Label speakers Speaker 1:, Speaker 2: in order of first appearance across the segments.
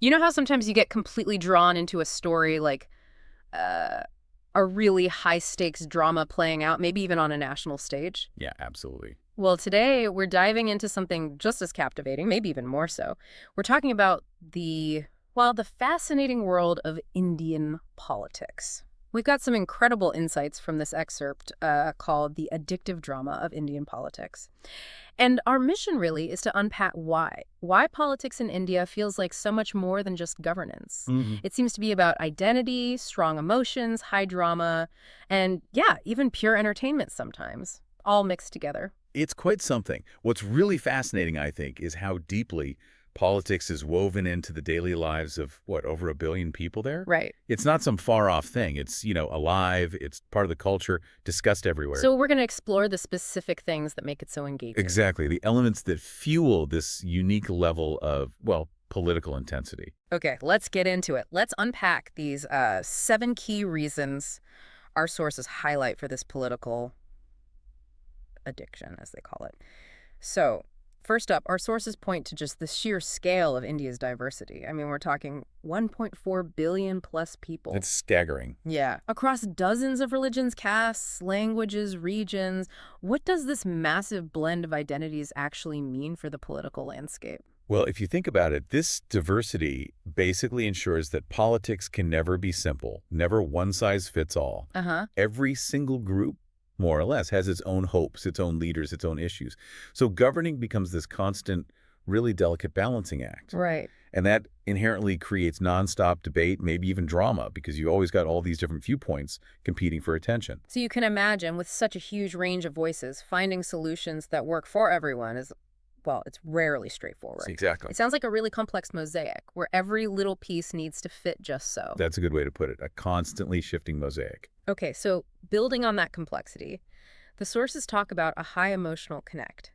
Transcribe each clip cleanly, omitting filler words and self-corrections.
Speaker 1: You know how sometimes you get completely drawn into a story, like uh, a really high-stakes drama playing out, maybe even on a national stage?
Speaker 2: Yeah, absolutely.
Speaker 1: Well, today we're diving into something just as captivating, maybe even more so. We're talking about the fascinating world of Indian politics. We've got some incredible insights from this excerpt called The Addictive Drama of Indian Politics. And our mission really is to unpack why. Why politics in India feels like so much more than just governance.
Speaker 2: Hmm.
Speaker 1: It seems to be about identity, strong emotions, high drama, and yeah, even pure entertainment sometimes, all mixed together.
Speaker 2: It's quite something. What's really fascinating, I think, is how deeply politics is woven into the daily lives of, what, over a billion people there?
Speaker 1: Right.
Speaker 2: It's not some far-off thing. It's, alive, it's part of the culture, discussed everywhere.
Speaker 1: So we're going to explore the specific things that make it so engaging.
Speaker 2: Exactly, the elements that fuel this unique level of, well, political intensity.
Speaker 1: Okay, let's get into it. Let's unpack these 7 key reasons our sources highlight for this political addiction, as they call it. So, first up, our sources point to just the sheer scale of India's diversity. I mean, we're talking 1.4 billion plus people.
Speaker 2: It's staggering.
Speaker 1: Yeah. Across dozens of religions, castes, languages, regions. What does this massive blend of identities actually mean for the political landscape?
Speaker 2: Well, if you think about it, this diversity basically ensures that politics can never be simple, never one size fits all.
Speaker 1: Uh-huh.
Speaker 2: Every single group, more or less, has its own hopes, its own leaders, its own issues. So governing becomes this constant, really delicate balancing act.
Speaker 1: Right.
Speaker 2: And that inherently creates nonstop debate, maybe even drama, because you always got all these different viewpoints competing for attention.
Speaker 1: So you can imagine, with such a huge range of voices, finding solutions that work for everyone is, well, it's rarely straightforward.
Speaker 2: Exactly.
Speaker 1: It sounds like a really complex mosaic where every little piece needs to fit just so.
Speaker 2: That's a good way to put it, a constantly shifting mosaic.
Speaker 1: Okay, so building on that complexity, the sources talk about a high emotional connect.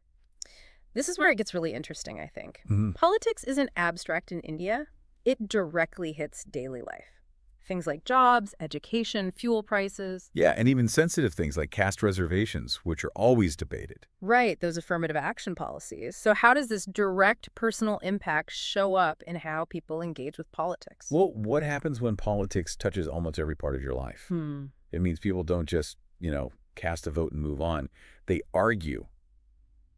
Speaker 1: This is where it gets really interesting, I think.
Speaker 2: Mhm.
Speaker 1: Politics isn't abstract in India. It directly hits daily life. Things like jobs, education, fuel prices.
Speaker 2: Yeah, and even sensitive things like caste reservations, which are always debated.
Speaker 1: Right, those affirmative action policies. So how does this direct personal impact show up in how people engage with politics?
Speaker 2: Well, what happens when politics touches almost every part of your life? It means people don't just, cast a vote and move on. They argue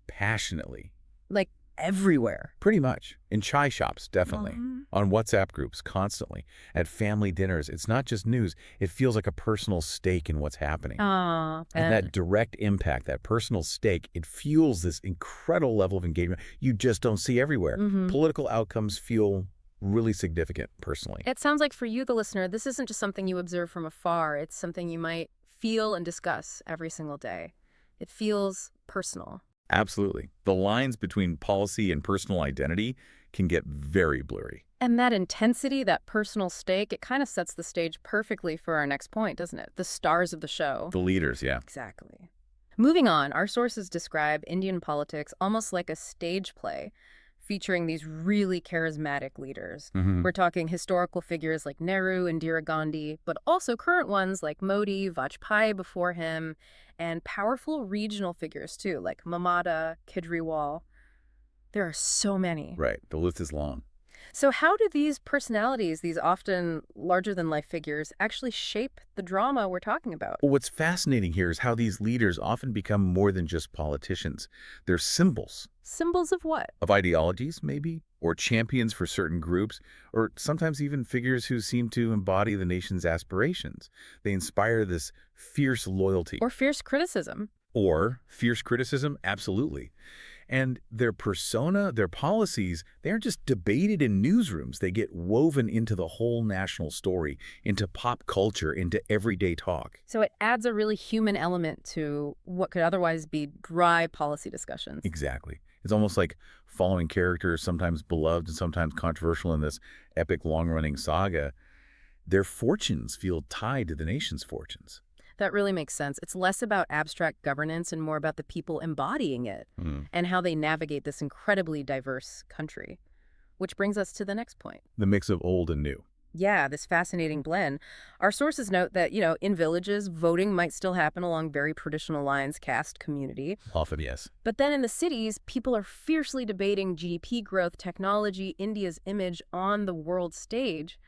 Speaker 2: passionately,
Speaker 1: Like everywhere.
Speaker 2: pretty much. In chai shops, definitely.
Speaker 1: Mhm.
Speaker 2: On WhatsApp groups, constantly. At family dinners, it's not just news. It feels like a personal stake in what's happening. And that direct impact, that personal stake, it fuels this incredible level of engagement you just don't see everywhere.
Speaker 1: Mhm.
Speaker 2: Political outcomes feel really significant personally.
Speaker 1: It sounds like for you, the listener, this isn't just something you observe from afar. It's something you might feel and discuss every single day. It feels personal.
Speaker 2: Absolutely. The lines between policy and personal identity can get very blurry.
Speaker 1: And that intensity, that personal stake, it kind of sets the stage perfectly for our next point, doesn't it? The stars of the show.
Speaker 2: The leaders, yeah.
Speaker 1: Exactly. Moving on, our sources describe Indian politics almost like a stage play, featuring these really charismatic leaders.
Speaker 2: Mhm.
Speaker 1: We're talking historical figures like Nehru, Indira Gandhi, but also current ones like Modi, Vajpayee before him, and powerful regional figures too, like Mamata, Kejriwal. There are so many.
Speaker 2: Right. The list is long.
Speaker 1: So how do these personalities, these often larger-than-life figures, actually shape the drama we're talking about?
Speaker 2: Well, what's fascinating here is how these leaders often become more than just politicians. They're symbols
Speaker 1: Symbols of what?
Speaker 2: of ideologies, maybe, or champions for certain groups, or sometimes even figures who seem to embody the nation's aspirations. They inspire this fierce loyalty.
Speaker 1: Or fierce criticism.
Speaker 2: Or fierce criticism, absolutely. And their persona, their policies, they aren't just debated in newsrooms. They get woven into the whole national story, into pop culture, into everyday talk.
Speaker 1: So it adds a really human element to what could otherwise be dry policy discussions.
Speaker 2: Exactly. It's almost like following characters, sometimes beloved and sometimes controversial in this epic long-running saga. Their fortunes feel tied to the nation's fortunes.
Speaker 1: That really makes sense. It's less about abstract governance and more about the people embodying it and how they navigate this incredibly diverse country. Which brings us to the next point.
Speaker 2: The mix of old and new.
Speaker 1: Yeah, this fascinating blend. Our sources note that, in villages, voting might still happen along very traditional lines, caste, community.
Speaker 2: Often, yes.
Speaker 1: But then in the cities, people are fiercely debating GDP growth, technology, India's image on the world stage.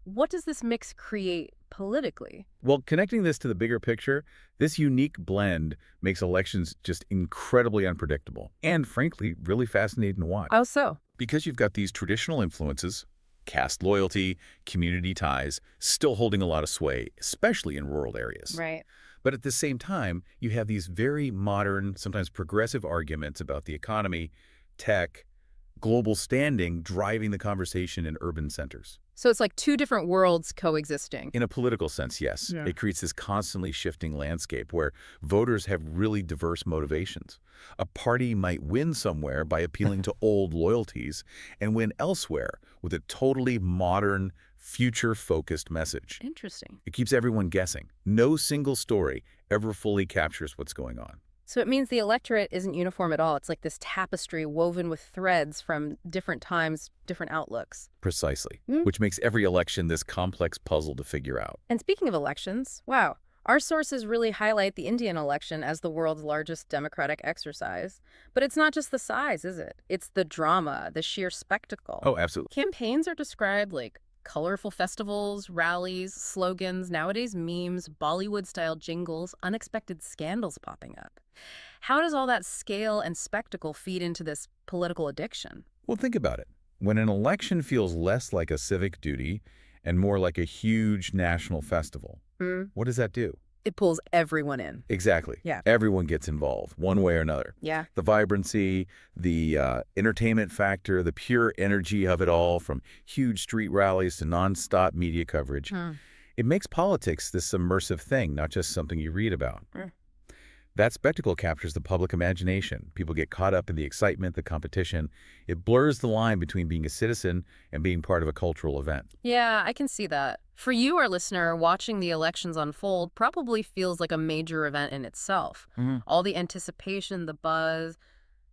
Speaker 1: What does this mix create politically?
Speaker 2: Well, connecting this to the bigger picture, this unique blend makes elections just incredibly unpredictable and, frankly, really fascinating to watch.
Speaker 1: How so?
Speaker 2: Because you've got these traditional influences, caste loyalty, community ties, still holding a lot of sway, especially in rural areas.
Speaker 1: Right.
Speaker 2: But at the same time, you have these very modern, sometimes progressive arguments about the economy, tech, global standing driving the conversation in urban centers.
Speaker 1: So it's like two different worlds coexisting.
Speaker 2: In a political sense, yes.
Speaker 1: Yeah.
Speaker 2: It creates this constantly shifting landscape where voters have really diverse motivations. A party might win somewhere by appealing to old loyalties and win elsewhere with a totally modern, future-focused message.
Speaker 1: Interesting.
Speaker 2: It keeps everyone guessing. No single story ever fully captures what's going on.
Speaker 1: So it means the electorate isn't uniform at all. It's like this tapestry woven with threads from different times, different outlooks.
Speaker 2: Precisely.
Speaker 1: Mm.
Speaker 2: Which makes every election this complex puzzle to figure out.
Speaker 1: And speaking of elections, wow, our sources really highlight the Indian election as the world's largest democratic exercise. But it's not just the size, is it? It's the drama, the sheer spectacle.
Speaker 2: Oh, absolutely.
Speaker 1: Campaigns are described like colorful festivals, rallies, slogans, nowadays memes, Bollywood-style jingles, unexpected scandals popping up. How does all that scale and spectacle feed into this political addiction?
Speaker 2: Well, think about it. When an election feels less like a civic duty and more like a huge national festival, what does that do?
Speaker 1: It pulls everyone in.
Speaker 2: Exactly.
Speaker 1: Yeah.
Speaker 2: Everyone gets involved, one way or another.
Speaker 1: Yeah.
Speaker 2: The vibrancy, the entertainment factor, the pure energy of it all, from huge street rallies to nonstop media coverage. It makes politics this immersive thing, not just something you read about. That spectacle captures the public imagination. People get caught up in the excitement, the competition. It blurs the line between being a citizen and being part of a cultural event.
Speaker 1: Yeah, I can see that. For you, our listener, watching the elections unfold probably feels like a major event in itself. All the anticipation, the buzz,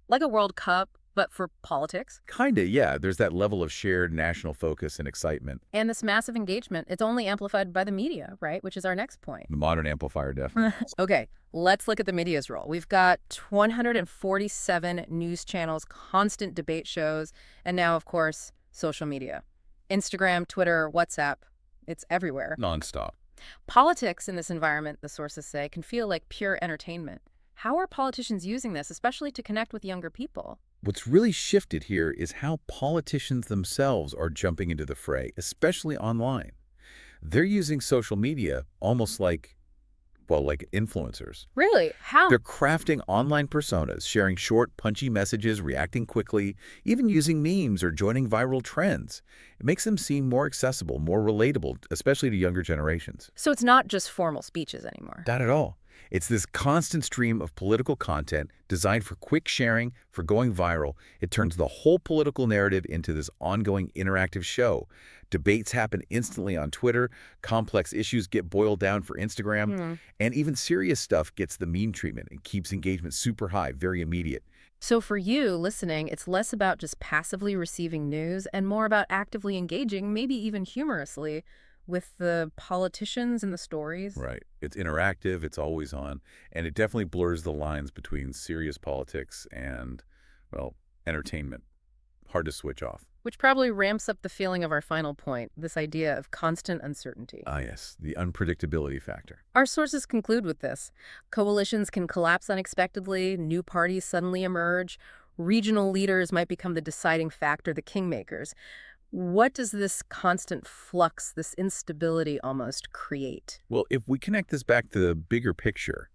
Speaker 1: like a World Cup, but for politics.
Speaker 2: Kinda, yeah. There's that level of shared national focus and excitement.
Speaker 1: And this massive engagement, it's only amplified by the media, right? Which is our next point.
Speaker 2: The modern amplifier, definitely.
Speaker 1: Okay, let's look at the media's role. We've got 147 news channels, constant debate shows, and now, of course, social media. Instagram, Twitter, WhatsApp, it's everywhere.
Speaker 2: Nonstop.
Speaker 1: Politics in this environment, the sources say, can feel like pure entertainment. How are politicians using this, especially to connect with younger people?
Speaker 2: What's really shifted here is how politicians themselves are jumping into the fray, especially online. They're using social media almost like influencers.
Speaker 1: Really? How?
Speaker 2: They're crafting online personas, sharing short, punchy messages, reacting quickly, even using memes or joining viral trends. It makes them seem more accessible, more relatable, especially to younger generations.
Speaker 1: So it's not just formal speeches anymore.
Speaker 2: Not at all. It's this constant stream of political content designed for quick sharing, for going viral. It turns the whole political narrative into this ongoing interactive show. Debates happen instantly on Twitter, complex issues get boiled down for Instagram, and even serious stuff gets the meme treatment and keeps engagement super high, very immediate.
Speaker 1: So for you listening, it's less about just passively receiving news and more about actively engaging, maybe even humorously, with the politicians and the stories.
Speaker 2: Right. It's interactive, it's always on, and it definitely blurs the lines between serious politics and, well, entertainment. Hard to switch off.
Speaker 1: Which probably ramps up the feeling of our final point, this idea of constant uncertainty.
Speaker 2: Ah, yes, the unpredictability factor.
Speaker 1: Our sources conclude with this. Coalitions can collapse unexpectedly, new parties suddenly emerge, regional leaders might become the deciding factor, the kingmakers. What does this constant flux, this instability almost create?
Speaker 2: Well, if we connect this back to the bigger picture,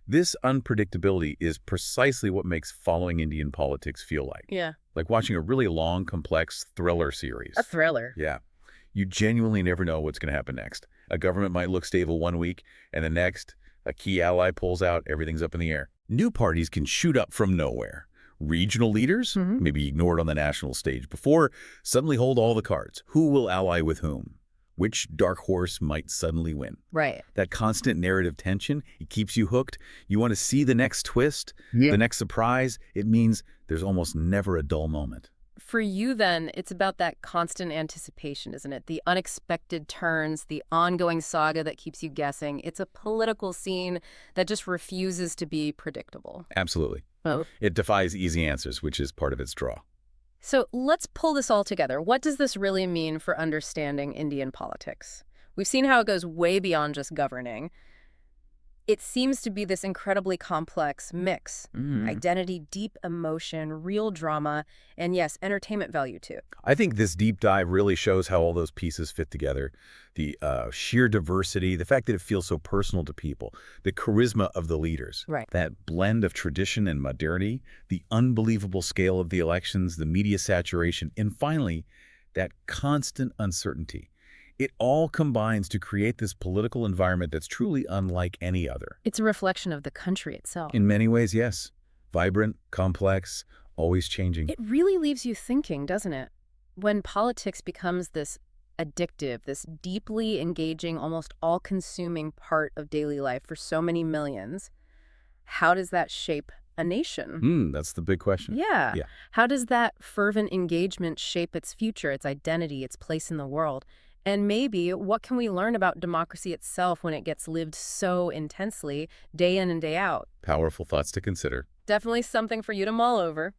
Speaker 2: this unpredictability is precisely what makes following Indian politics feel like.
Speaker 1: Yeah.
Speaker 2: Like watching a really long, complex thriller series.
Speaker 1: A thriller.
Speaker 2: Yeah. You genuinely never know what's going to happen next. A government might look stable one week, and the next, a key ally pulls out, everything's up in the air. New parties can shoot up from nowhere. Regional leaders, maybe ignored on the national stage before, suddenly hold all the cards. Who will ally with whom? Which dark horse might suddenly win?
Speaker 1: Right.
Speaker 2: That constant narrative tension, it keeps you hooked. You want to see the next twist, the next surprise. It means there's almost never a dull moment.
Speaker 1: For you, then, it's about that constant anticipation, isn't it? The unexpected turns, the ongoing saga that keeps you guessing. It's a political scene that just refuses to be predictable.
Speaker 2: Absolutely.
Speaker 1: Oh.
Speaker 2: It defies easy answers, which is part of its draw.
Speaker 1: So let's pull this all together. What does this really mean for understanding Indian politics? We've seen how it goes way beyond just governing. It seems to be this incredibly complex mix. Identity, deep emotion, real drama, and yes, entertainment value too.
Speaker 2: I think this deep dive really shows how all those pieces fit together. The sheer diversity, the fact that it feels so personal to people, the charisma of the leaders,
Speaker 1: Right.
Speaker 2: that blend of tradition and modernity, the unbelievable scale of the elections, the media saturation, and finally, that constant uncertainty. It all combines to create this political environment that's truly unlike any other.
Speaker 1: It's a reflection of the country itself.
Speaker 2: In many ways, yes. Vibrant, complex, always changing.
Speaker 1: It really leaves you thinking, doesn't it? When politics becomes this addictive, this deeply engaging, almost all-consuming part of daily life for so many millions, how does that shape a nation?
Speaker 2: That's the big question.
Speaker 1: Yeah.
Speaker 2: Yeah.
Speaker 1: How does that fervent engagement shape its future, its identity, its place in the world? And maybe what can we learn about democracy itself when it gets lived so intensely, day in and day out?
Speaker 2: Powerful thoughts to consider.
Speaker 1: Definitely something for you to mull over.